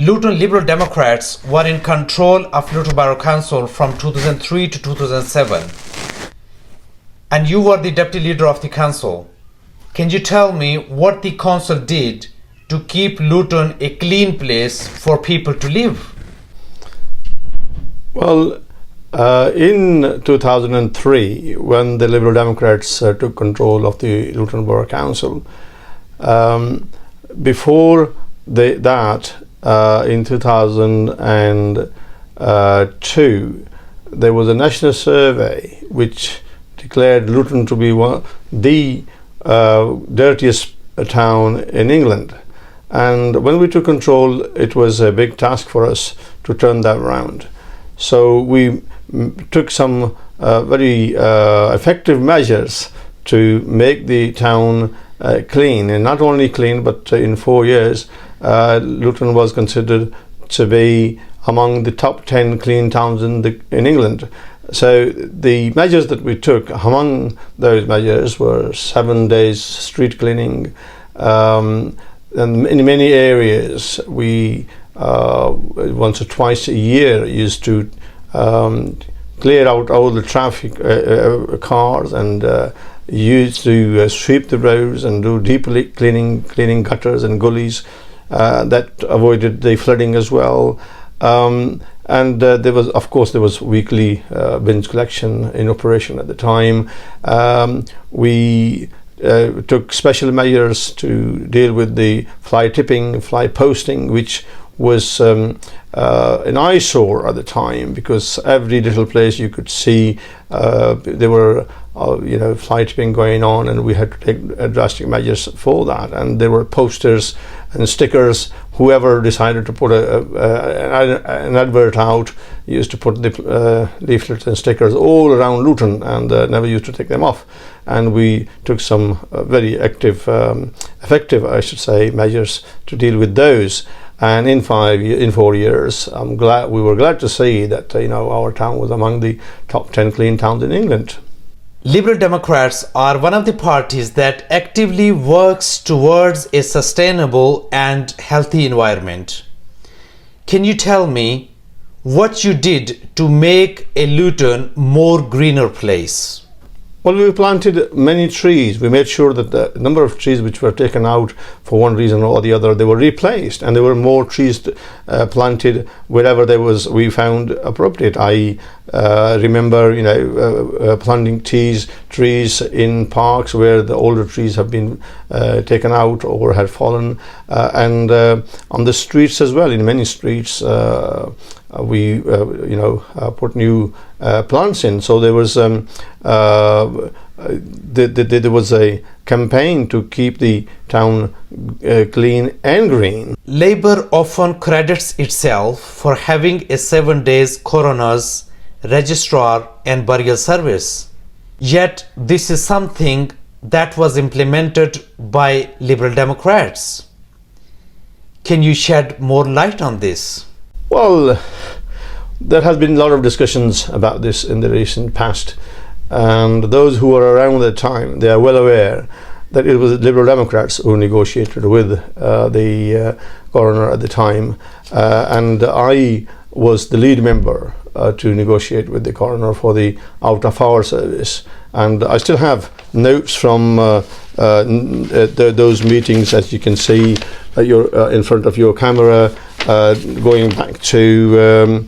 Luton Liberal Democrats were in control of Luton Borough Council from 2003 to 2007, and you were the deputy leader of the council. Can you tell me what the council did to keep Luton a clean place for people to live? Well, in 2003, when the Liberal Democrats took control of the Luton Borough Council, before that, in 2002, there was a national survey which declared Luton to be the dirtiest town in England. And when we took control, it was a big task for us to turn that around. So we took some very effective measures to make the town clean, and not only clean, but in 4 years, Luton was considered to be among the top 10 clean towns in England. So the measures that we took, among those measures were 7 days street cleaning, and in many areas we once or twice a year used to clear out all the traffic cars, and used to sweep the roads and do deep cleaning gutters and gullies that avoided the flooding as well. And there was, of course, weekly bin collection in operation at the time. We took special measures to deal with the fly tipping, fly posting, which was an eyesore at the time, because every little place you could see there were fly tipping going on, and we had to take drastic measures for that. And there were posters and stickers. Whoever decided to put an advert out used to put the leaflets and stickers all around Luton, and never used to take them off. And we took some very effective, I should say, measures to deal with those. And in 4 years, we were glad to see that our town was among the top 10 clean towns in England. Liberal Democrats are one of the parties that actively works towards a sustainable and healthy environment. Can you tell me what you did to make a Luton more greener place? Well, we planted many trees. We made sure that the number of trees which were taken out for one reason or the other, they were replaced, and there were more trees planted wherever we found appropriate. I remember, planting trees in parks where the older trees have been taken out or had fallen, and on the streets as well. In many streets, we put new plants in. So there was there was a campaign to keep the town clean and green. Labour often credits itself for having a 7 days coroner's, registrar and burial service. Yet this is something that was implemented by Liberal Democrats. Can you shed more light on this? Well, there has been a lot of discussions about this in the recent past, and those who were around at the time, they are well aware that it was Liberal Democrats who negotiated with the coroner at the time, and I was the lead member to negotiate with the coroner for the out-of-hour service. And I still have notes from those meetings, as you can see in front of your camera, going back to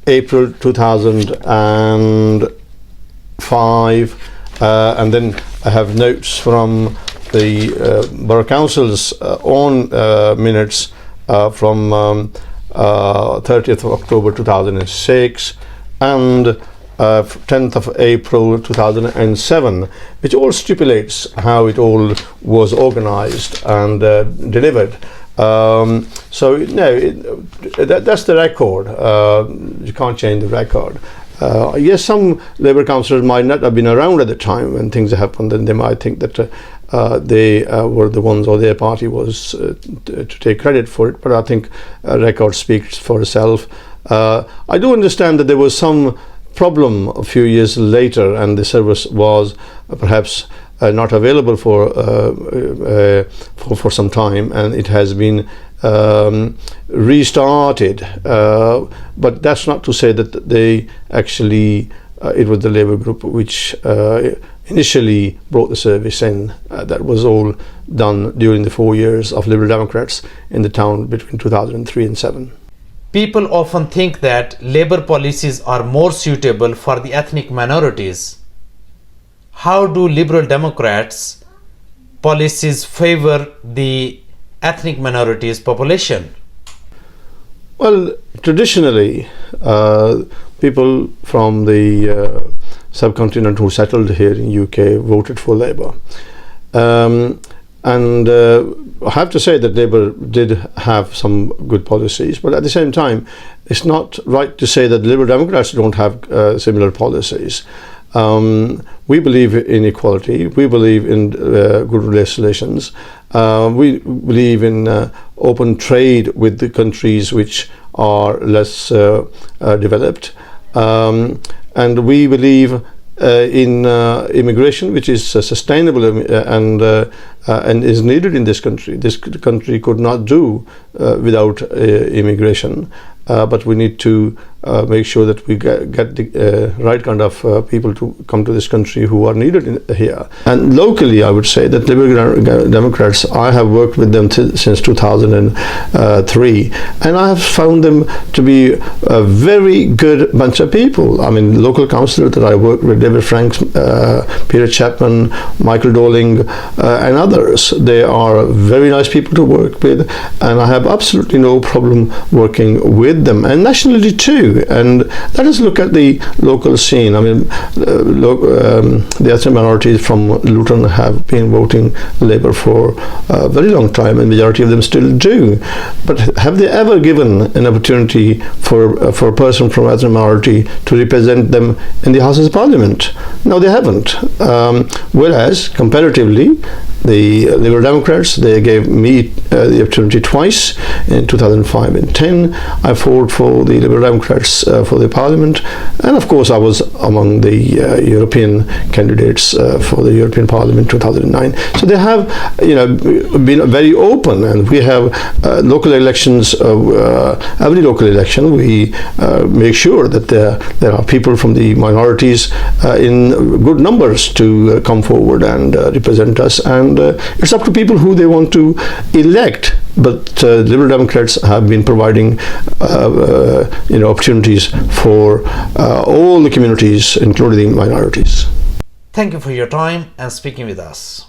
April 2005, and then I have notes from the Borough Council's own minutes from 30th of October 2006 and 10th of April 2007, which all stipulates how it all was organized and delivered. So that's the record. You can't change the record. Yes, some Labour councillors might not have been around at the time when things happened, and they might think that they were the ones, or their party was to take credit for it, but I think record speaks for itself. I do understand that there was some problem a few years later, and the service was perhaps not available for some time, and it has been restarted, but that's not to say that they actually it was the Labour group which initially brought the service in. That was all done during the 4 years of Liberal Democrats in the town between 2003 and 7. People often think that Labour policies are more suitable for the ethnic minorities. How do Liberal Democrats' policies favor the ethnic minorities population? Well, traditionally, people from the subcontinent who settled here in UK voted for Labour. And I have to say that Labour did have some good policies, but at the same time, it's not right to say that Liberal Democrats don't have similar policies. We believe in equality, we believe in good relations, we believe in open trade with the countries which are less developed, and we believe in immigration which is sustainable and is needed in this country. This country could not do without immigration, but we need to make sure that we get the right kind of people to come to this country who are needed here. And locally, I would say that Liberal Democrats, I have worked with them since 2003, and I have found them to be a very good bunch of people. I mean, local councillors that I worked with, David Franks, Peter Chapman, Michael Doling, and others, they are very nice people to work with, and I have absolutely no problem working with them, and nationally too. And let us look at the local scene. I mean, the ethnic minorities from Luton have been voting Labour for a very long time, and majority of them still do. But have they ever given an opportunity for a person from ethnic minority to represent them in the Houses of Parliament? No, they haven't. Whereas, comparatively, the Liberal Democrats, they gave me the opportunity twice, in 2005 and 10. I fought for the Liberal Democrats for the Parliament, and of course I was among the European candidates for the European Parliament 2009. So they have, been very open, and we have local elections. Every local election, we make sure that there are people from the minorities in good numbers to come forward and represent us, and it's up to people who they want to elect. But Liberal Democrats have been providing opportunities for all the communities, including the minorities. Thank you for your time and speaking with us.